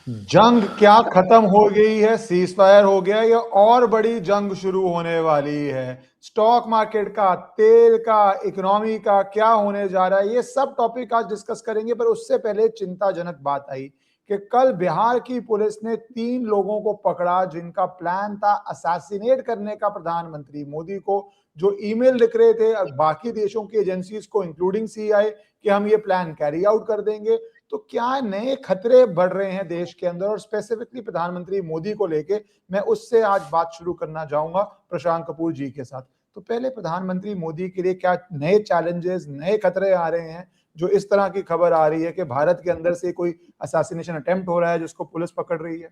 जंग क्या खत्म हो गई है, सीज फायर हो गया या और बड़ी जंग शुरू होने वाली है? स्टॉक मार्केट का, तेल का, इकोनॉमी का क्या होने जा रहा है, ये सब टॉपिक आज डिस्कस करेंगे। पर उससे पहले चिंताजनक बात आई कि कल बिहार की पुलिस ने 3 लोगों को पकड़ा जिनका प्लान था असैसिनेट करने का प्रधानमंत्री मोदी को। जो ईमेल लिख रहे थे बाकी देशों की एजेंसीज को इंक्लूडिंग सीआई कि हम ये प्लान कैरी आउट कर देंगे। तो क्या नए खतरे बढ़ रहे हैं देश के अंदर और स्पेसिफिकली प्रधानमंत्री मोदी को लेके, मैं उससे आज बात शुरू करना चाहूंगा प्रशांत कपूर जी के साथ। तो पहले प्रधानमंत्री मोदी के लिए क्या नए चैलेंजेस, नए खतरे आ रहे हैं जो इस तरह की खबर आ रही है कि भारत के अंदर से कोई असैसिनेशन अटेम्प्ट हो रहा है जिसको पुलिस पकड़ रही है?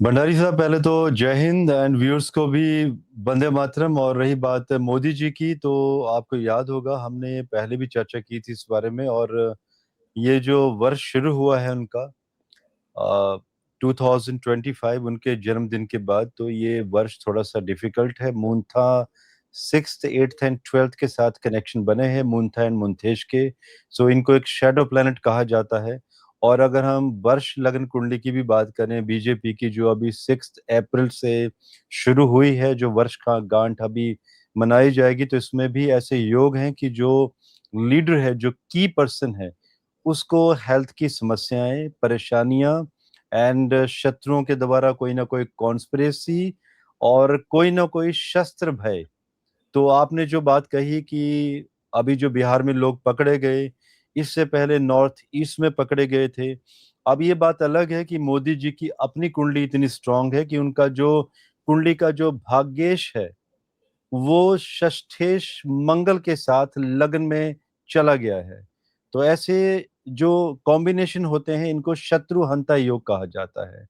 भंडारी साहब, पहले तो जय हिंद एंड व्यूअर्स को भी वंदे मातरम। और रही बात मोदी जी की, तो आपको याद होगा हमने पहले भी चर्चा की थी इस बारे में। और ये जो वर्ष शुरू हुआ है उनका 2025 उनके जन्मदिन के बाद, तो ये वर्ष थोड़ा सा डिफिकल्ट है। मूनथा 6th 8th एंड 12th के साथ कनेक्शन बने हैं, मूनथा एंड मुंथेश के। सो इनको एक शैडो प्लैनेट कहा जाता है। और अगर हम वर्ष लग्न कुंडली की भी बात करें बीजेपी की, जो अभी 6 अप्रैल से शुरू हुई है, जो वर्ष का गांठ अभी मनाई जाएगी, तो इसमें भी ऐसे योग हैं कि जो लीडर है, जो की पर्सन है, उसको हेल्थ की समस्याएं, परेशानियां एंड शत्रुओं के द्वारा कोई ना कोई कॉन्स्पिरेसी और कोई ना कोई शस्त्र भय। तो आपने जो बात कही कि अभी जो बिहार में लोग पकड़े गए, इससे पहले नॉर्थ ईस्ट में पकड़े गए थे। अब ये बात अलग है कि मोदी जी की अपनी कुंडली इतनी स्ट्रांग है कि उनका जो कुंडली का जो भाग्येश है, वो षष्ठेश मंगल के साथ लग्न में चला गया है। तो ऐसे जो कॉम्बिनेशन होते हैं, इनको शत्रु हंता योग कहा जाता है।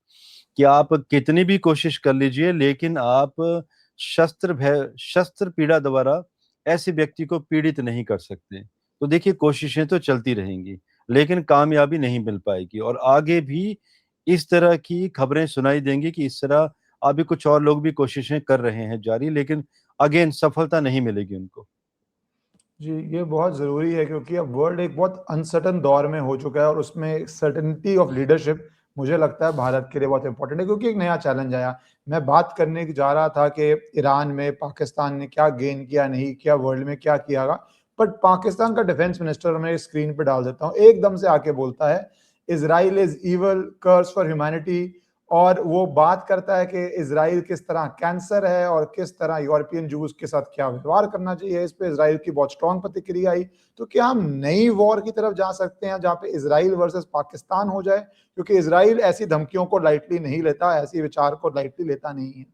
कि आप कितनी भी कोशिश कर लीजिए, लेकिन आप शस्त्र पीड़ा द्वारा ऐसे व्यक्ति को पीड़ित नहीं कर सकते। तो देखिए, कोशिशें तो चलती रहेंगी, लेकिन कामयाबी नहीं मिल पाएगी। और आगे भी इस तरह की खबरें सुनाई देंगी कि इस तरह अभी कुछ और लोग भी कोशिशें कर रहे हैं जारी, लेकिन अगेन सफलता नहीं मिलेगी उनको। जी, ये बहुत ज़रूरी है क्योंकि अब वर्ल्ड एक बहुत अनसर्टेन दौर में हो चुका है और उसमें सर्टेनिटी ऑफ लीडरशिप मुझे लगता है भारत के लिए बहुत इंपॉर्टेंट है क्योंकि एक नया चैलेंज आया। मैं बात करने की जा रहा था कि ईरान में पाकिस्तान ने क्या गेन किया, नहीं किया, वर्ल्ड में क्या कियागा। बट पाकिस्तान का डिफेंस मिनिस्टर, मैं स्क्रीन पे डाल देता हूँ, एकदम से आके बोलता है Israel is evil, curse for humanity. और वो बात करता है कि इज़राइल किस तरह कैंसर है और किस तरह यूरोपियन जूस के साथ क्या व्यवहार करना चाहिए। इस पे इज़राइल की बहुत स्ट्रॉन्ग प्रतिक्रिया आई। तो क्या हम नई वॉर की तरफ जा सकते हैं जहाँ पे इज़राइल वर्सेस पाकिस्तान हो जाए? क्योंकि इज़राइल ऐसी धमकियों को लाइटली नहीं लेता, ऐसी विचार को लाइटली लेता नहीं है।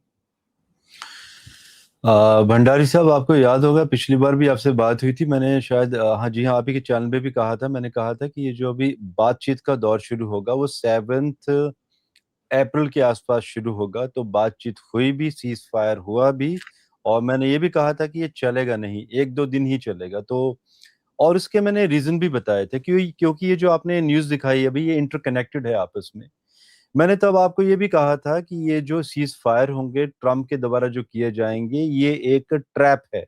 भंडारी साहब, आपको याद होगा पिछली बार भी आपसे बात हुई थी। मैंने शायद हाँ जी हाँ, आप ही के चैनल पे भी कहा था। मैंने कहा था कि ये जो अभी बातचीत का दौर शुरू होगा, वो 7 अप्रैल के आसपास शुरू होगा। तो बातचीत हुई भी, सीज फायर हुआ भी। और मैंने ये भी कहा था कि ये चलेगा नहीं, 1-2 दिन ही चलेगा। तो और इसके मैंने रीजन भी बताए थे, क्योंकि ये जो आपने न्यूज दिखाई अभी, ये इंटरकनेक्टेड है आपस में। मैंने तब आपको ये भी कहा था कि ये जो सीज फायर होंगे ट्रम्प के द्वारा जो किए जाएंगे, ये एक ट्रैप है।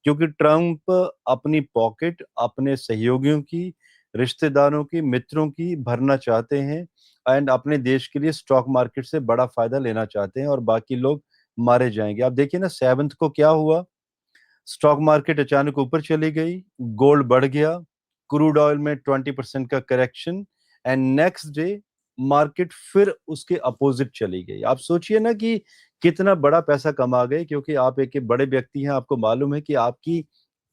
क्योंकि ट्रम्प अपनी पॉकेट अपने सहयोगियों की, रिश्तेदारों की, मित्रों की भरना चाहते हैं। एंड अपने देश के लिए स्टॉक मार्केट से बड़ा फायदा लेना चाहते हैं, और बाकी लोग मारे जाएंगे। आप देखिए ना, 7th को क्या हुआ। स्टॉक मार्केट अचानक ऊपर चली गई, गोल्ड बढ़ गया, क्रूड ऑयल में 20% का correction, and next day market फिर उसके अपोजिट चली गई। आप सोचिए ना कि कितना बड़ा पैसा कमा गए, क्योंकि आप एक बड़े व्यक्ति हैं, आपको मालूम है कि आपकी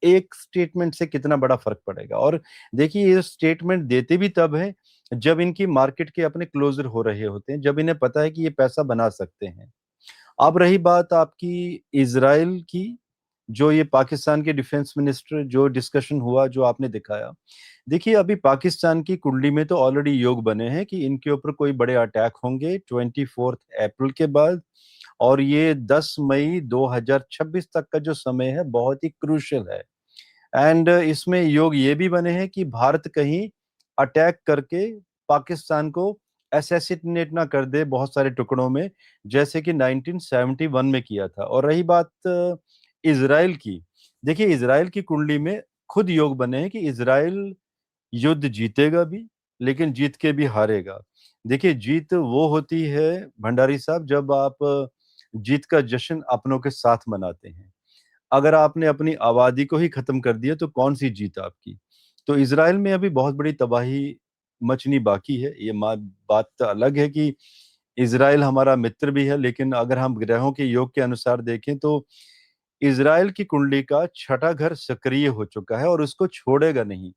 एक स्टेटमेंट से कितना बड़ा फर्क पड़ेगा। और देखिए, ये स्टेटमेंट देते भी तब है जब इनकी मार्केट के अपने क्लोजर हो रहे होते हैं, जब इन्हें पता है कि ये पैसा बना सकते हैं। अब रही बात आपकी इजराइल की, जो ये पाकिस्तान के डिफेंस मिनिस्टर जो डिस्कशन हुआ, जो आपने दिखाया। देखिए, अभी पाकिस्तान की कुंडली में तो ऑलरेडी योग बने हैं कि इनके ऊपर कोई बड़े अटैक होंगे 24 अप्रैल के बाद। और ये 10 मई 2026 तक का जो समय है, बहुत ही क्रूशियल है। एंड इसमें योग ये भी बने हैं कि भारत कहीं अटैक करके पाकिस्तान को असैसिनेट ना कर दे बहुत सारे टुकड़ों में, जैसे कि 1971 में किया था। और रही बात इजराइल की, देखिए इजराइल की कुंडली में खुद योग बने हैं कि इजराइल युद्ध जीतेगा भी लेकिन जीत के भी हारेगा। देखिए, जीत वो होती है भंडारी साहब जब आप जीत का जश्न अपनों के साथ मनाते हैं। अगर आपने अपनी आबादी को ही खत्म कर दिया तो कौन सी जीत आपकी। तो इसराइल में अभी बहुत बड़ी तबाही मचनी बाकी है। ये बात तो अलग है कि इसराइल हमारा मित्र भी है, लेकिन अगर हम ग्रहों के योग के अनुसार देखें तो इसराइल की कुंडली का छठा घर सक्रिय हो चुका है और उसको छोड़ेगा नहीं।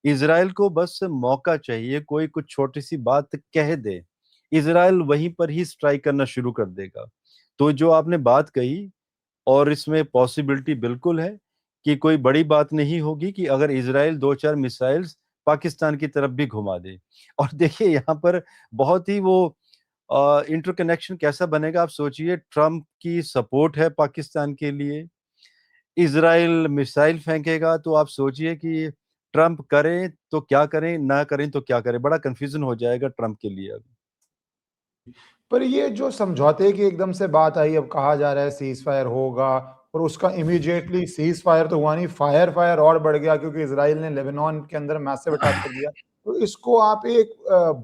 इसराइल को बस मौका चाहिए, कोई कुछ छोटी सी बात कह दे, इसराइल वहीं पर ही स्ट्राइक करना शुरू कर देगा। तो जो आपने बात कही, और इसमें पॉसिबिलिटी बिल्कुल है कि कोई बड़ी बात नहीं होगी कि अगर इसराइल दो चार मिसाइल्स पाकिस्तान की तरफ भी घुमा दे। और देखिए यहाँ पर बहुत ही वो इंटरकनेक्शन कैसा बनेगा, आप सोचिए। ट्रम्प की सपोर्ट है पाकिस्तान के लिए, इसराइल मिसाइल फेंकेगा, तो आप सोचिए कि ट्रम्प करें तो क्या करें, ना करें तो क्या करें। बड़ा कंफ्यूजन हो जाएगा ट्रम्प के लिए अब। पर ये जो समझौते की एकदम से बात आई, अब कहा जा रहा है सीज फायर होगा, और उसका इमीडिएटली सीज फायर तो हुआ नहीं, फायर फायर और बढ़ गया क्योंकि इसराइल ने लेबनान के अंदर मैसिव अटैक कर दिया। तो इसको आप एक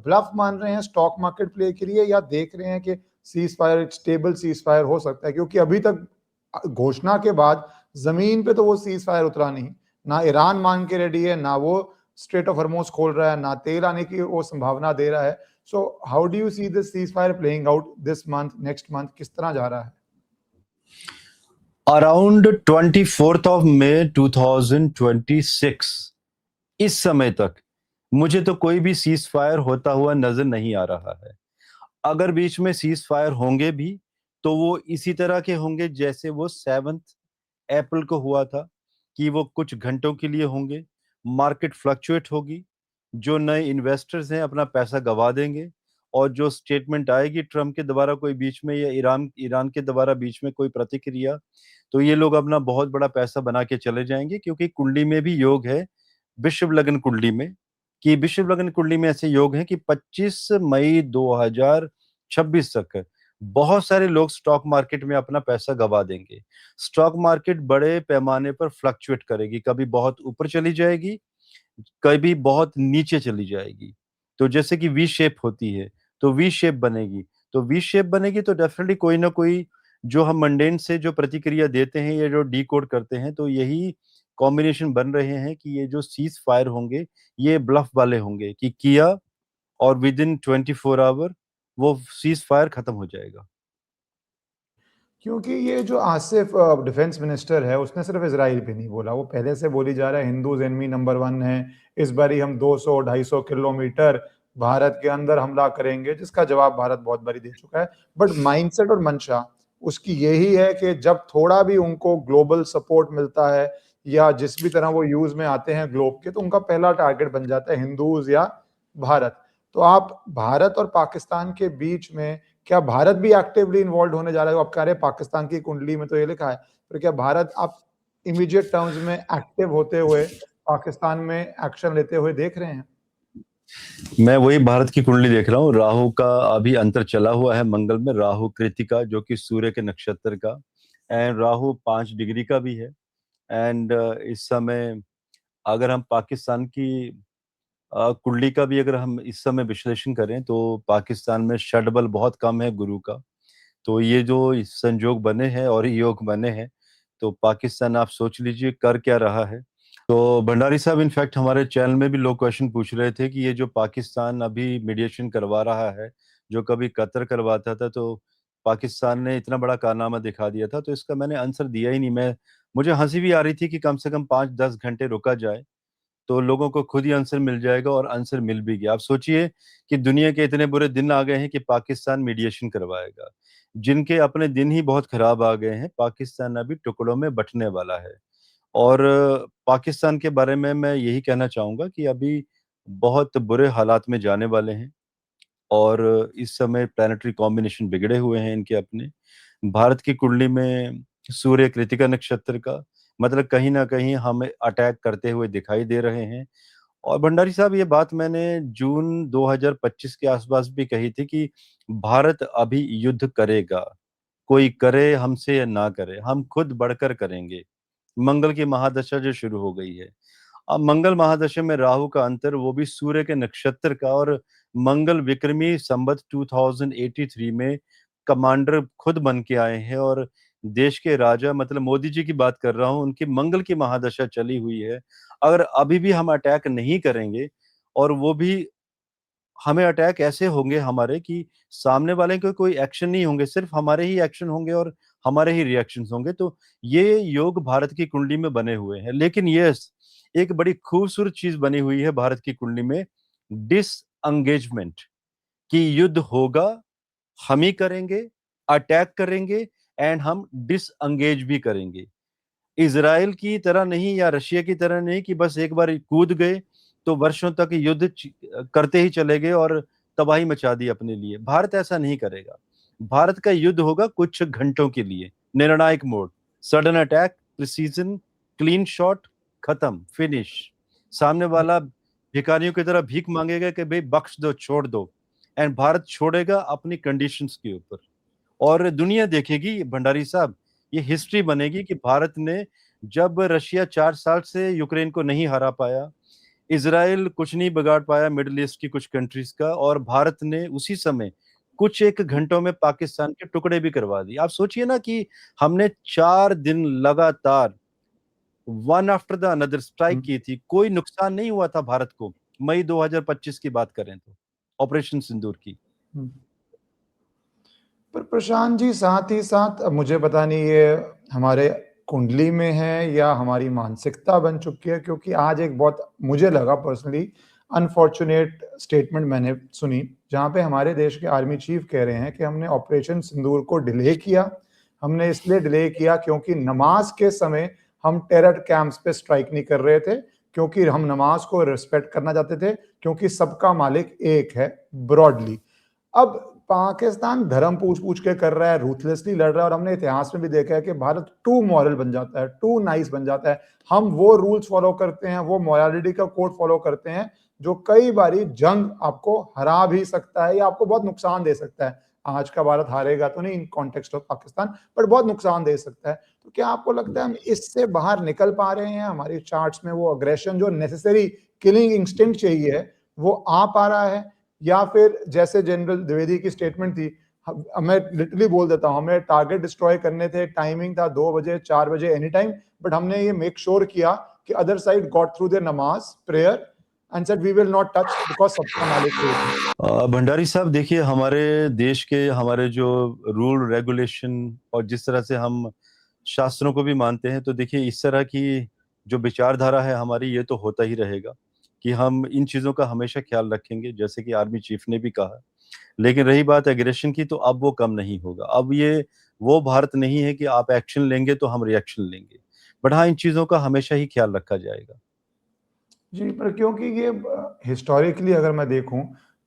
ब्लफ मान रहे हैं स्टॉक मार्केट प्ले के लिए, या देख रहे हैं कि cease fire, stable cease fire हो सकता है? क्योंकि अभी तक घोषणा के बाद जमीन पे तो वो सीज फायर उतरा नहीं, ना ईरान मान के रेडी है, ना वो स्ट्रेट ऑफ हॉर्मुज खोल रहा है, ना तेल आने की वो संभावना दे रहा है। So how do you see this ceasefire playing out this month, next month? किस तरह जा रहा है? अराउंड 24 मई 2026 इस समय तक मुझे तो कोई भी सीज फायर होता हुआ नजर नहीं आ रहा है। अगर बीच में सीज फायर होंगे भी तो वो इसी तरह के होंगे जैसे वो 7 अप्रैल को हुआ था, कि वो कुछ घंटों के लिए होंगे, मार्केट फ्लक्चुएट होगी, जो नए इन्वेस्टर्स हैं अपना पैसा गवा देंगे, और जो स्टेटमेंट आएगी ट्रम्प के द्वारा कोई बीच में, या ईरान ईरान के द्वारा बीच में कोई प्रतिक्रिया, तो ये लोग अपना बहुत बड़ा पैसा बना के चले जाएंगे। क्योंकि कुंडली में भी योग है, विश्व लगन कुंडली में, कि विश्व लगन कुंडली में ऐसे योग है कि 25 मई 2026 तक बहुत सारे लोग स्टॉक मार्केट में अपना पैसा गवा देंगे। स्टॉक मार्केट बड़े पैमाने पर फ्लक्चुएट करेगी, कभी बहुत ऊपर चली जाएगी, कभी बहुत नीचे चली जाएगी। तो जैसे कि वी शेप होती है, तो वी शेप बनेगी। तो वी शेप बनेगी तो डेफिनेटली कोई ना कोई, जो हम मंडेन से जो प्रतिक्रिया देते हैं या जो डिकोड करते हैं, तो यही कॉम्बिनेशन बन रहे हैं कि ये जो सीज फायर होंगे ये ब्लफ वाले होंगे, कि किया और विद इन 24 आवर वो सीज फायर खत्म हो जाएगा। क्योंकि ये जो आसिफ डिफेंस मिनिस्टर है, उसने सिर्फ इसराइल पे नहीं बोला, वो पहले से बोली जा रहा है हिंदूज एनमी नंबर 1 है, इस बार ही हम 200-250 किलोमीटर भारत के अंदर हमला करेंगे, जिसका जवाब भारत बहुत बारी दे चुका है। बट माइंडसेट और मंशा उसकी यही है कि जब थोड़ा भी उनको ग्लोबल सपोर्ट मिलता है, या जिस भी तरह वो यूज में आते हैं ग्लोब के, तो उनका पहला टारगेट बन जाता है हिंदूज या भारत। तो आप भारत और पाकिस्तान के बीच में, क्या भारत भी एक्टिवली इन्वॉल्व होने जा रहा है? आप कह रहे हैं पाकिस्तान की कुंडली में तो ये लिखा है, पर क्या भारत आप इमीडिएट टर्म्स में एक्टिव होते हुए पाकिस्तान में एक्शन लेते हुए देख रहे हैं? मैं वही भारत की कुंडली देख रहा हूँ। राहु का अभी अंतर चला हुआ है मंगल में, राहु कृतिका जो कि सूर्य के नक्षत्र का, एंड राहु 5 डिग्री का भी है। एंड इस समय अगर हम पाकिस्तान की कुंडली का भी अगर हम इस समय विश्लेषण करें तो पाकिस्तान में षडबल बहुत कम है गुरु का। तो ये जो संजोग बने हैं और योग बने हैं, तो पाकिस्तान आप सोच लीजिए कर क्या रहा है। तो भंडारी साहब, इनफैक्ट हमारे चैनल में भी लोग क्वेश्चन पूछ रहे थे कि ये जो पाकिस्तान अभी मीडिएशन करवा रहा है, जो कभी कतर करवाता था, तो पाकिस्तान ने इतना बड़ा कारनामा दिखा दिया था, तो इसका मैंने आंसर दिया ही नहीं। मैं मुझे हंसी भी आ रही थी कि कम से कम 5-10 घंटे रुका जाए तो लोगों को खुद ही आंसर मिल जाएगा, और आंसर मिल भी गया। आप सोचिए कि दुनिया के इतने बुरे दिन आ गए हैं कि पाकिस्तान मीडिएशन करवाएगा। जिनके अपने दिन ही बहुत खराब आ गए हैं, पाकिस्तान अभी टुकड़ों में बंटने वाला है। और पाकिस्तान के बारे में मैं यही कहना चाहूंगा कि अभी बहुत बुरे हालात में जाने वाले हैं, और इस समय प्लानिटरी कॉम्बिनेशन बिगड़े हुए हैं इनके अपने। भारत की कुंडली में सूर्य कृतिका नक्षत्र का, मतलब कहीं ना कहीं हमें अटैक करते हुए दिखाई दे रहे हैं। और भंडारी साहब, ये बात मैंने जून 2025 के आसपास भी कही थी कि भारत अभी युद्ध करेगा, कोई करे हमसे या ना करे, हम खुद बढ़कर करेंगे। मंगल की महादशा जो शुरू हो गई है, अब मंगल महादशा में राहु का अंतर, वो भी सूर्य के नक्षत्र का, और मंगल विक्रमी संवत 2083 में कमांडर खुद बन के आए हैं, और देश के राजा, मतलब मोदी जी की बात कर रहा हूँ, उनकी मंगल की महादशा चली हुई है। अगर अभी भी हम अटैक नहीं करेंगे, और वो भी हमें अटैक ऐसे होंगे हमारे कि सामने वाले के कोई एक्शन नहीं होंगे, सिर्फ हमारे ही एक्शन होंगे और हमारे ही रिएक्शंस होंगे। तो ये योग भारत की कुंडली में बने हुए हैं। लेकिन यस, एक बड़ी खूबसूरत चीज बनी हुई है भारत की कुंडली में, डिसएंगेजमेंट, कि युद्ध होगा, हम ही करेंगे, अटैक करेंगे, एंड हम डिसएंगेज भी करेंगे। इज़राइल की तरह नहीं या रशिया की तरह नहीं कि बस एक बार कूद गए तो वर्षों तक युद्ध करते ही चले गए और तबाही मचा दी अपने लिए। भारत ऐसा नहीं करेगा। भारत का युद्ध होगा कुछ घंटों के लिए, निर्णायक mode, sudden attack, precision, clean shot, खत्म, फिनिश। सामने वाला भिखारियों की तरह भीख मांगेगा कि भाई बख्श दो, छोड़ दो, एंड भारत छोड़ेगा अपनी कंडीशंस के ऊपर। और दुनिया देखेगी भंडारी साहब, ये हिस्ट्री बनेगी कि भारत ने, जब रशिया 4 साल से यूक्रेन को नहीं हरा पाया, इजराइल कुछ नहीं बिगाड़ पाया मिडिल ईस्ट की कुछ कंट्रीज का, और भारत ने उसी समय कुछ एक घंटों में पाकिस्तान के टुकड़े भी करवा दिए। आप सोचिए ना कि हमने 4 दिन लगातार one after the another strike की थी, कोई नुकसान नहीं हुआ था भारत को। मई 2025 की बात करें तो, ऑपरेशन सिंदूर की। पर प्रशांत जी, साथ ही साथ अब मुझे पता नहीं ये हमारे कुंडली में है या हमारी मानसिकता बन चुकी है, क्योंकि आज एक बहुत मुझे लगा पर्सनली अनफॉर्चुनेट स्टेटमेंट मैंने सुनी, जहां पे हमारे देश के आर्मी चीफ कह रहे हैं कि हमने ऑपरेशन सिंदूर को डिले किया। हमने इसलिए डिले किया क्योंकि नमाज के समय हम टेरर कैंप्स पे स्ट्राइक नहीं कर रहे थे, क्योंकि हम नमाज को रिस्पेक्ट करना चाहते थे, क्योंकि सबका मालिक एक है ब्रॉडली। अब पाकिस्तान धर्म पूछ पूछ के कर रहा है, रूथलेसली लड़ रहा है, और हमने इतिहास में भी देखा है कि भारत टू मॉरल बन जाता है, टू नाइस बन जाता है। हम वो रूल्स फॉलो करते हैं, वो मॉरलिटी का कोड फॉलो करते हैं जो कई बारी जंग आपको हरा भी सकता है या आपको बहुत नुकसान दे सकता है। आज का भारत हारेगा तो नहीं in context of Pakistan, but बहुत नुकसान दे सकता है। तो क्या आपको लगता है हम इससे बाहर निकल पा रहे हैं? हमारी चार्ट्स में वो अग्रेशन, जो नेसेसरी किलिंग इंस्टिंक्ट चाहिए है, वो आ पा रहा है? या फिर जैसे जनरल द्विवेदी की स्टेटमेंट थी, मैं लिटरली बोल देता हूं, हमें टारगेट डिस्ट्रॉय करने थे, टाइमिंग था 2 बजे 4 बजे एनी टाइम, बट हमने ये मेक श्योर किया कि other side got through their नमाज prayer and said we will not touch because सबका मालिक एक है। भंडारी साहब देखिए, हमारे देश के हमारे जो रूल रेगुलेशन और जिस तरह से हम शास्त्रों को भी मानते हैं, तो देखिए इस तरह की जो विचारधारा है हमारी, ये तो होता ही रहेगा कि हम इन चीज़ों का हमेशा ख्याल रखेंगे, जैसे कि आर्मी चीफ ने भी कहा। लेकिन रही बात एग्रेशन की, तो अब वो कम नहीं होगा। अब ये वो भारत नहीं है कि आप एक्शन लेंगे तो हम रिएक्शन लेंगे, बट हाँ, इन चीज़ों का हमेशा ही ख्याल रखा जाएगा। जी, पर क्योंकि ये हिस्टोरिकली अगर मैं देखूं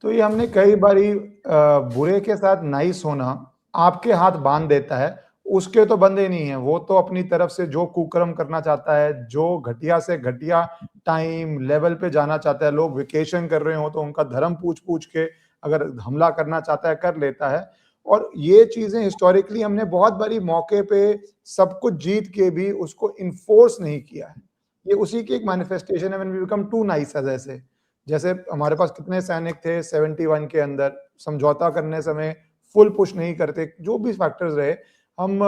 तो ये हमने कई बारी बुरे के साथ नाइस होना आपके हाथ बांध देता है, उसके तो बंदे नहीं है। वो तो अपनी तरफ से जो कुकर्म करना चाहता है, जो घटिया से घटिया टाइम लेवल पे जाना चाहता है, लोग वेकेशन कर रहे हो तो उनका धर्म पूछ पूछ के अगर हमला करना चाहता है कर लेता है। और ये चीजें हिस्टोरिकली हमने बहुत बारी मौके पे सब कुछ जीत के भी उसको इन्फोर्स नहीं किया है। ये उसी की एक मैनिफेस्टेशन है when we become too nice, as ऐसे जैसे हमारे पास कितने सैनिक थे 71 के अंदर, समझौता करने समय फुल पुश नहीं करते, जो भी फैक्टर्स रहे, हम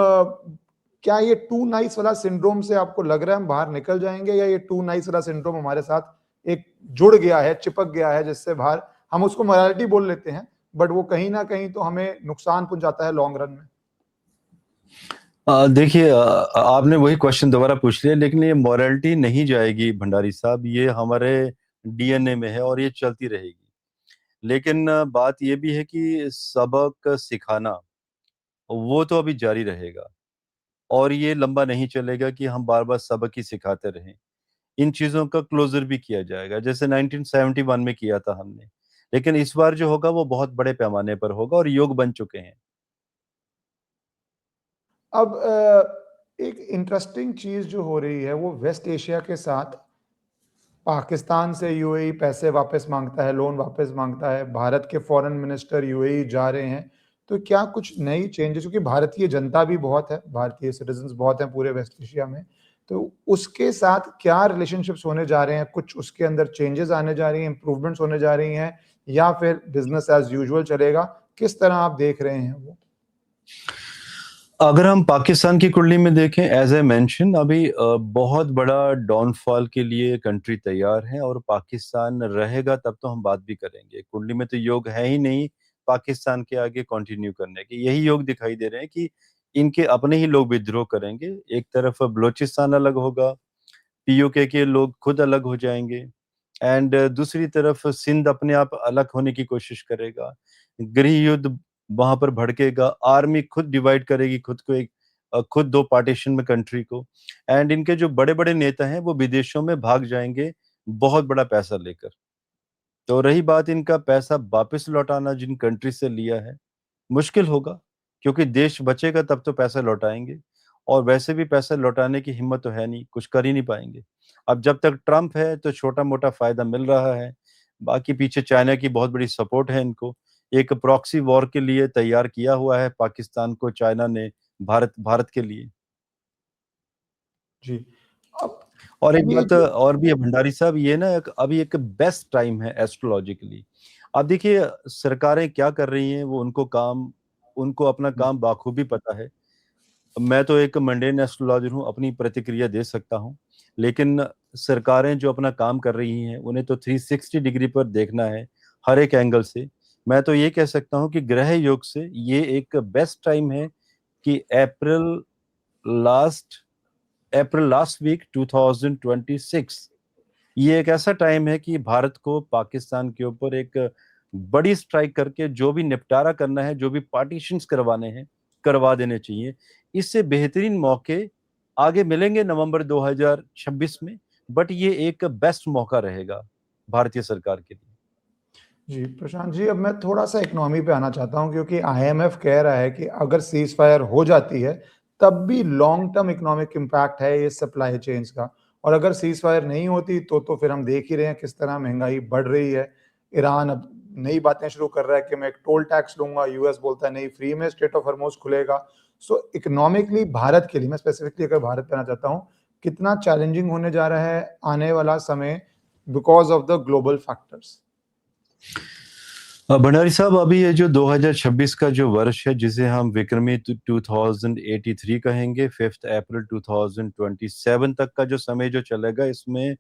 क्या ये टू नाइस वाला सिंड्रोम से आपको लग रहा है हम बाहर निकल जाएंगे, या ये टू नाइस वाला सिंड्रोम हमारे साथ एक जुड़ गया है, चिपक गया है, जिससे बाहर हम उसको मोरालिटी बोल लेते हैं, बट वो कहीं ना कहीं तो हमें नुकसान पहुंचाता है लॉन्ग रन में। देखिए, आपने वही क्वेश्चन दोबारा पूछ लिया, लेकिन ये मॉरलिटी नहीं जाएगी भंडारी साहब, ये हमारे डीएनए में है और ये चलती रहेगी। लेकिन बात ये भी है कि सबक सिखाना वो तो अभी जारी रहेगा, और ये लंबा नहीं चलेगा कि हम बार बार सबक ही सिखाते रहें। इन चीजों का क्लोजर भी किया जाएगा, जैसे 1971 में किया था हमने। लेकिन इस बार जो होगा वो बहुत बड़े पैमाने पर होगा और योग बन चुके हैं। अब एक इंटरेस्टिंग चीज जो हो रही है वो वेस्ट एशिया के साथ, पाकिस्तान से यूएई पैसे वापस मांगता है, लोन वापस मांगता है, भारत के फॉरेन मिनिस्टर यूएई जा रहे हैं। तो क्या कुछ नई चेंजेस, क्योंकि भारतीय जनता भी बहुत है, भारतीय सिटीजन्स बहुत हैं पूरे वेस्ट एशिया में, तो उसके साथ क्या रिलेशनशिप्स होने जा रहे हैं, कुछ उसके अंदर चेंजेस आने जा रही हैं, इंप्रूवमेंट्स होने जा रही हैं, या फिर बिजनेस एज यूजुअल चलेगा? किस तरह आप देख रहे हैं वो? अगर हम पाकिस्तान की कुंडली में देखें, एज ए मेंशन, अभी बहुत बड़ा डाउनफॉल के लिए कंट्री तैयार है, और पाकिस्तान रहेगा तब तो हम बात भी करेंगे। कुंडली में तो योग है ही नहीं पाकिस्तान के आगे कंटिन्यू करने के। यही योग दिखाई दे रहे हैं कि इनके अपने ही लोग विद्रोह करेंगे। एक तरफ बलोचिस्तान अलग होगा, पीओके के लोग खुद अलग हो जाएंगे, एंड दूसरी तरफ सिंध अपने आप अलग होने की कोशिश करेगा। गृह युद्ध वहां पर भड़केगा, आर्मी खुद डिवाइड करेगी खुद को, खुद दो पार्टीशन में कंट्री को। एंड इनके जो बड़े बड़े नेता हैं वो विदेशों में भाग जाएंगे बहुत बड़ा पैसा लेकर। तो रही बात इनका पैसा वापस लौटाना जिन कंट्री से लिया है, मुश्किल होगा, क्योंकि देश बचेगा तब तो पैसा लौटाएंगे, और वैसे भी पैसा लौटाने की हिम्मत तो है नहीं, कुछ कर ही नहीं पाएंगे। अब जब तक ट्रम्प है तो छोटा मोटा फायदा मिल रहा है, बाकी पीछे चाइना की बहुत बड़ी सपोर्ट है इनको। एक प्रॉक्सी वॉर के लिए तैयार किया हुआ है पाकिस्तान को चाइना ने, भारत भारत के लिए। जी। अब और एक ये बात जो और भी है भंडारी साहब, ये ना अभी एक बेस्ट टाइम है एस्ट्रोलॉजिकली। अब देखिए सरकारें क्या कर रही हैं, वो उनको अपना काम बाखूबी पता है। मैं तो एक मंडेन एस्ट्रोलॉजर हूँ, अपनी प्रतिक्रिया दे सकता हूँ, लेकिन सरकारें जो अपना काम कर रही हैं उन्हें तो 360 डिग्री पर देखना है, हर एक एंगल से। मैं तो ये कह सकता हूँ कि ग्रह योग से ये एक बेस्ट टाइम है कि लास्ट अप्रैल लास्ट वीक 2026, ये एक ऐसा टाइम है कि भारत को पाकिस्तान के ऊपर एक बड़ी स्ट्राइक करके जो भी निपटारा करना है, जो भी पार्टीशंस करवाने हैं, करवा देने चाहिए। इससे बेहतरीन मौके आगे मिलेंगे नवंबर 2026 में, बट ये एक बेस्ट मौका रहेगा भारतीय सरकार के लिए। जी, प्रशांत जी, अब मैं थोड़ा-सा इकोनॉमी पे आना चाहता हूँ, क्योंकि आईएमएफ कह रहा है कि अगर सीज़ फायर हो जाती है, तब भी लॉन्ग टर्म इकोनॉमिक इम्पैक्ट है ये सप्लाई चेन्स का। और अगर सीज़ फायर नहीं होती तो फिर हम देख ही रहे हैं किस तरह महँगाई बढ़ रही है। ईरान अब नई बातें शुरू कर रहा है कि मैं एक टोल टैक्स लूँगा, यूएस बोलता है नहीं, फ्री में स्ट्रेट ऑफ हॉर्मुज़ खुलेगा। सो इकोनॉमिकली भारत के लिए, मैं स्पेसिफिकली अगर भारत पे आना चाहता हूँ, कितना चैलेंजिंग होने जा रहा है आने वाला समय because of the global factors? Bhandari साहब, अभी ये जो 2026 का जो वर्ष है, जिसे हम विक्रमी 2083 कहेंगे, 5 अप्रैल 2027 तक का जो समय जो चलेगा, इसमें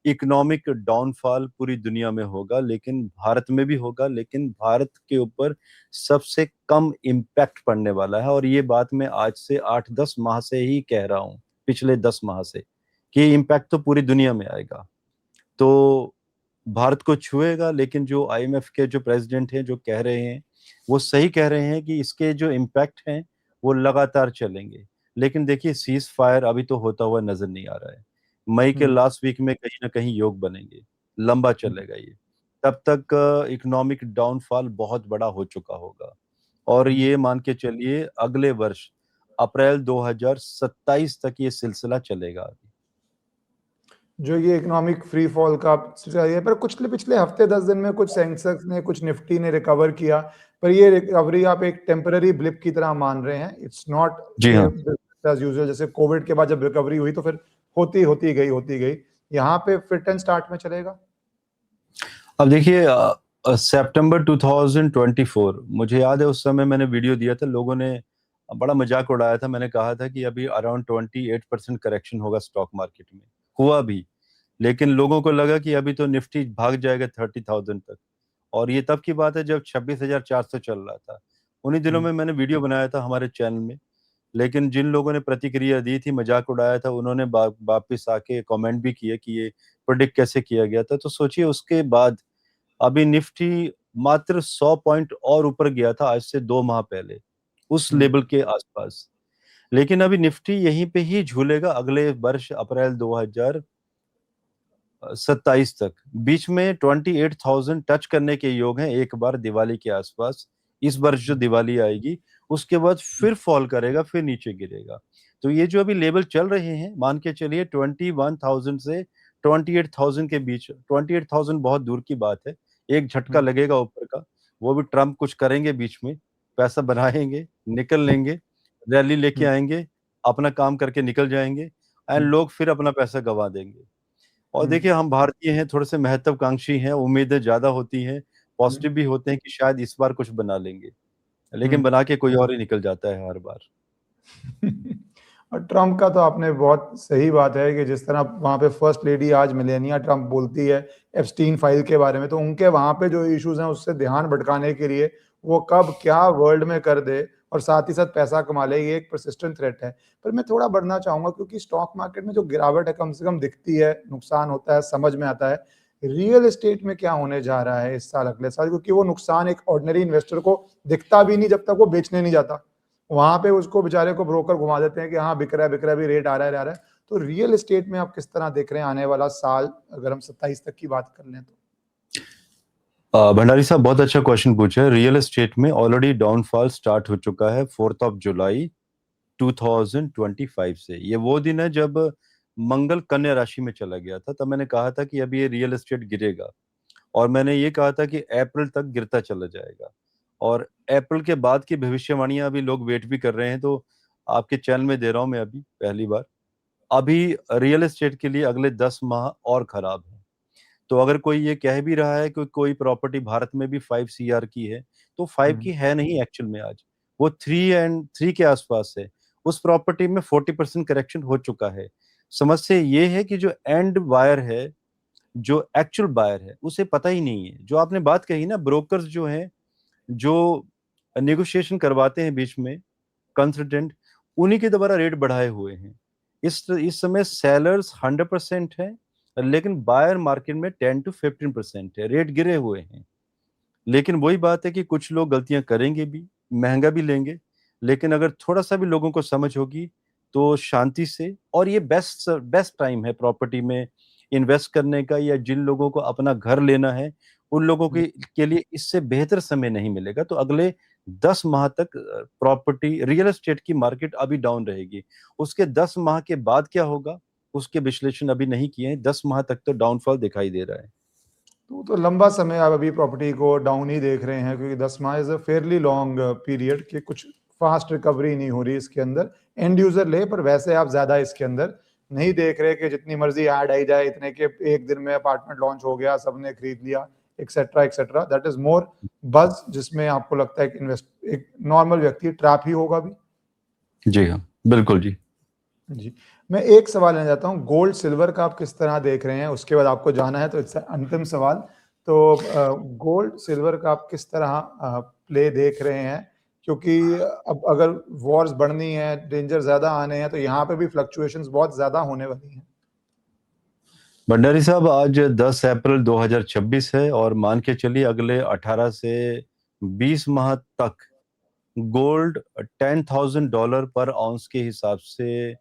इकोनॉमिक डाउनफॉल पूरी दुनिया में होगा, लेकिन भारत में भी होगा, लेकिन भारत के ऊपर सबसे कम इम्पैक्ट पड़ने वाला है। और ये बात मैं आज से 8-10 माह से ही कह रहा हूँ, पिछले 10 माह से, कि इम्पैक्ट तो पूरी दुनिया में आएगा। तो भारत को छुएगा, लेकिन जो आईएमएफ के जो प्रेसिडेंट हैं जो कह रहे हैं, वो सही कह रहे हैं कि इसके जो इम्पैक्ट हैं वो लगातार चलेंगे। लेकिन देखिए सीज फायर अभी तो होता हुआ नजर नहीं आ रहा है। मई के हुँ, लास्ट वीक में कहीं ना कहीं योग बनेंगे, लंबा हुँ। चलेगा ये। तब तक इकोनॉमिक डाउनफॉल बहुत बड़ा हो चुका होगा, और हुँ। ये मान के चलिए अगले वर्ष अप्रैल 2027 तक ये सिलसिला चलेगा अभी। जो ये इकोनॉमिक फ्री फॉल का है, पर कुछ पिछले हफ्ते 10 दिन में कुछ सेंसेक्स ने, कुछ निफ्टी ने रिकवर किया, पर ये रिकवरी आप एक टेम्पररी ब्लिप की तरह मान रहे हैं। इट्स नॉट जी हाँ। As usual. जैसे कोविड के बाद जब रिकवरी हुई तो फिर होती गई। यहाँ पे फिट एंड स्टार्ट में चलेगा? अब देखिए सितंबर 2024, मुझे याद है उस समय मैंने वीडियो दिया था, लोगों ने बड़ा मजाक उड़ाया था। मैंने कहा था कि अभी अराउंड 28% करेक्शन होगा स्टॉक मार्केट में, हुआ भी। लेकिन लोगों को लगा कि अभी तो निफ्टी भाग जाएगा 30,000 तक, और ये तब की बात है जब 26,400 चल रहा था। उन्हीं दिनों हुँ, में मैंने वीडियो बनाया था हमारे चैनल में, लेकिन जिन लोगों ने प्रतिक्रिया दी थी, मजाक उड़ाया था, उन्होंने वापिस आके कमेंट भी किए कि ये प्रोडिक्ट कैसे किया गया था। तो सोचिए उसके बाद अभी निफ्टी मात्र 100 पॉइंट और ऊपर गया था आज से 2 माह पहले, उस हुँ, लेवल के आसपास। लेकिन अभी निफ्टी यहीं पे ही झूलेगा अगले वर्ष अप्रैल 2027 तक। बीच में 28,000 टच करने के योग हैं एक बार दिवाली के आसपास। इस वर्ष जो दिवाली आएगी उसके बाद फिर फॉल करेगा, फिर नीचे गिरेगा। तो ये जो अभी लेवल चल रहे हैं, मान के चलिए 21,000 से 28,000 के बीच। 28,000 बहुत दूर की बात है, एक झटका हुँ, लगेगा ऊपर का, वो भी ट्रम्प कुछ करेंगे बीच में, पैसा बनाएंगे, निकल लेंगे, रैली लेके हुँ, आएंगे, अपना काम करके निकल जाएंगे। एंड लोग फिर अपना पैसा गंवा देंगे। और देखिए हम भारतीय हैं, थोड़े से महत्वाकांक्षी हैं, उम्मीदें ज्यादा होती हैं, पॉजिटिव भी होते हैं कि शायद इस बार कुछ बना लेंगे, लेकिन बना के कोई और ही निकल जाता है हर बार। और ट्रम्प का तो आपने बहुत सही बात है कि जिस तरह वहां पे फर्स्ट लेडी आज मेलेनिया ट्रम्प बोलती है एप्स्टीन फाइल के बारे में, तो उनके वहां पे जो इश्यूज हैं उससे ध्यान भटकाने के लिए वो कब क्या वर्ल्ड में कर दे और साथ ही साथ पैसा कमा ले, ये एक परसिस्टेंट थ्रेट है। पर मैं थोड़ा बढ़ना चाहूंगा क्योंकि स्टॉक मार्केट में जो गिरावट है कम से कम दिखती है, नुकसान होता है, समझ में आता है। रियल एस्टेट में क्या होने जा रहा है इस साल अगले साल, क्योंकि वो नुकसान एक ऑर्डिनरी इन्वेस्टर को दिखता भी नहीं जब तक वो बेचने नहीं जाता, वहां पे उसको बेचारे को ब्रोकर घुमा देते हैं कि हाँ बिक रहा है भी, रेट आ रहा है। तो रियल एस्टेट में आप किस तरह देख रहे हैं आने वाला साल, अगर हम 27 तक की बात कर लें तो? भंडारी साहब बहुत अच्छा क्वेश्चन पूछा है। रियल एस्टेट में ऑलरेडी डाउनफॉल स्टार्ट हो चुका है 4 जुलाई 2025 से। ये वो दिन है जब मंगल कन्या राशि में चला गया था, तब मैंने कहा था कि अभी ये रियल एस्टेट गिरेगा, और मैंने ये कहा था कि अप्रैल तक गिरता चला जाएगा। और अप्रैल के बाद की भविष्यवाणियां अभी लोग वेट भी कर रहे हैं, तो आपके चैनल में दे रहा हूं मैं अभी पहली बार। अभी रियल एस्टेट के लिए अगले 10 माह और खराब है। तो अगर कोई ये कह भी रहा है कि कोई प्रॉपर्टी भारत में भी 5 CR की है, तो 5 की है नहीं एक्चुअल में आज, वो 3 के आसपास है। उस प्रॉपर्टी में 40% करेक्शन हो चुका है। समस्या ये है कि जो एंड बायर है, जो एक्चुअल बायर है, उसे पता ही नहीं है। जो आपने बात कही ना, ब्रोकर्स जो हैं, जो नेगोशिएशन करवाते हैं बीच में, कंसल्टेंट, उन्हीं के द्वारा रेट बढ़ाए हुए हैं। इस समय सेलर्स 100% है, लेकिन बायर मार्केट में 10 to 15% है, रेट गिरे हुए हैं। लेकिन वही बात है कि कुछ लोग गलतियां करेंगे भी, महंगा भी लेंगे, लेकिन अगर थोड़ा सा भी लोगों को समझ होगी तो शांति से, और ये बेस्ट बेस्ट टाइम है प्रॉपर्टी में इन्वेस्ट करने का, या जिन लोगों को अपना घर लेना है उन लोगों के लिए इससे बेहतर समय नहीं मिलेगा। तो अगले 10 माह तक प्रॉपर्टी रियल एस्टेट की मार्केट अभी डाउन रहेगी। उसके 10 माह के बाद क्या होगा उसके विश्लेषण अभी नहीं किए हैं। 10 माह तक तो डाउनफॉल दिखाई दे रहा है। तो लंबा समय आप अभी प्रॉपर्टी को डाउन ही देख रहे हैं, क्योंकि 10 माह is a fairly long period कि कुछ फास्ट रिकवरी नहीं हो रही इसके अंदर। एंड यूजर ले, पर वैसे आप ज्यादा इसके अंदर नहीं देख रहे कि जितनी मर्जी ऐड आई जाए, इतने के एक दिन में अपार्टमेंट लॉन्च हो गया, सबने खरीद लिया, etcetera etcetera. That is more बज, जिसमें आपको लगता है कि एक नॉर्मल व्यक्ति ट्रैप ही होगा भी। जी हाँ, बिल्कुल जी। जी, मैं एक सवाल लेना चाहता हूँ, गोल्ड सिल्वर का आप किस तरह देख रहे हैं, उसके बाद आपको जाना है, तो इससे अंतिम सवाल। तो गोल्ड सिल्वर का आप किस तरह प्ले देख रहे हैं, क्योंकि अब अगर वॉर्स बढ़नी है, डेंजर ज्यादा आने हैं, तो यहाँ पे भी फ्लक्चुएशंस बहुत ज्यादा होने वाली हैं। भंडारी साहब आज 10 अप्रैल 2026 है, और मान के चलिए अगले 18 से 20 माह तक गोल्ड $10,000 पर आउंस के हिसाब से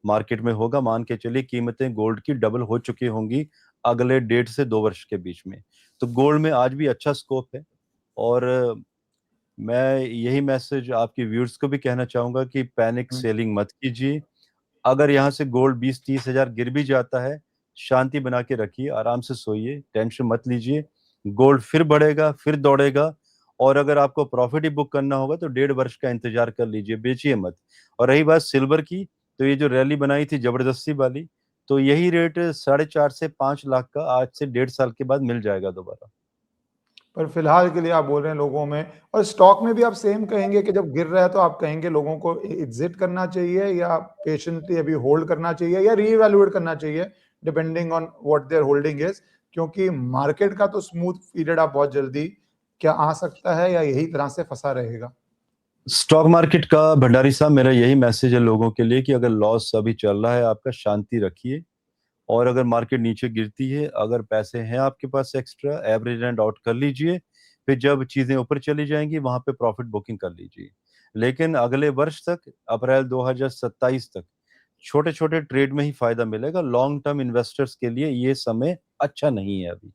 मार्केट में होगा। मान के चलिए कीमतें गोल्ड की डबल हो चुकी होंगी अगले 1.5 से 2 वर्ष के बीच में। तो गोल्ड में आज भी अच्छा स्कोप है। और मैं यही मैसेज आपके व्यूअर्स को भी कहना चाहूंगा कि पैनिक सेलिंग मत कीजिए। अगर यहाँ से गोल्ड 20-30 हजार गिर भी जाता है, शांति बना के रखिए, आराम से सोइए, टेंशन मत लीजिए। गोल्ड फिर बढ़ेगा, फिर दौड़ेगा। और अगर आपको प्रॉफिट ही बुक करना होगा तो 1.5 वर्ष का इंतजार कर लीजिए, बेचिए मत। और रही बात सिल्वर की, तो ये जो रैली बनाई थी जबरदस्ती वाली, तो यही रेट 4.5 से 5 लाख का आज से 1.5 साल के बाद मिल जाएगा दोबारा। पर फिलहाल के लिए आप बोल रहे हैं लोगों में, और स्टॉक में भी आप सेम कहेंगे कि जब गिर रहा है तो आप कहेंगे लोगों को एग्जिट करना चाहिए, या पेशेंटली अभी होल्ड करना चाहिए, या रीवैल्यूएट करना चाहिए, depending on what they're holding is, क्योंकि मार्केट का तो स्मूथ पीरियड आप बहुत जल्दी क्या आ सकता है, या यही तरह से फंसा रहेगा? स्टॉक मार्केट का भंडारी साहब मेरा यही मैसेज है लोगों के लिए कि अगर लॉस अभी चल रहा है आपका, शांति रखिए। और अगर मार्केट नीचे गिरती है, अगर पैसे हैं आपके पास एक्स्ट्रा, एवरेज एंड आउट कर लीजिए। फिर जब चीजें ऊपर चली जाएंगी वहां पे प्रॉफिट बुकिंग कर लीजिए। लेकिन अगले वर्ष तक, अप्रैल 2027 तक, छोटे छोटे ट्रेड में ही फायदा मिलेगा। लॉन्ग टर्म इन्वेस्टर्स के लिए ये समय अच्छा नहीं है अभी।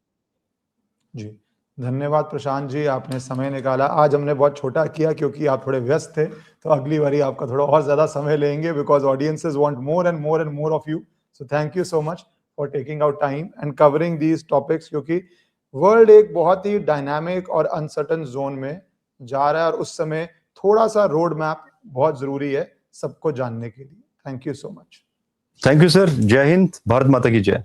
जी, धन्यवाद प्रशांत जी, आपने समय निकाला। आज हमने बहुत छोटा किया क्योंकि आप थोड़े व्यस्त थे, तो अगली बारी आपका थोड़ा और ज़्यादा समय लेंगे, because audiences want more and more of you. So thank you so much for taking out time and covering these topics, क्योंकि वर्ल्ड एक बहुत ही डायनामिक और अनसर्टेन ज़ोन में जा रहा है, और उस समय थोड़ा-सा रोड मैप बहुत ज़रूरी है सबको जानने के लिए। Thank you so much. Thank you sir. जय हिंद, भारत माता की जय।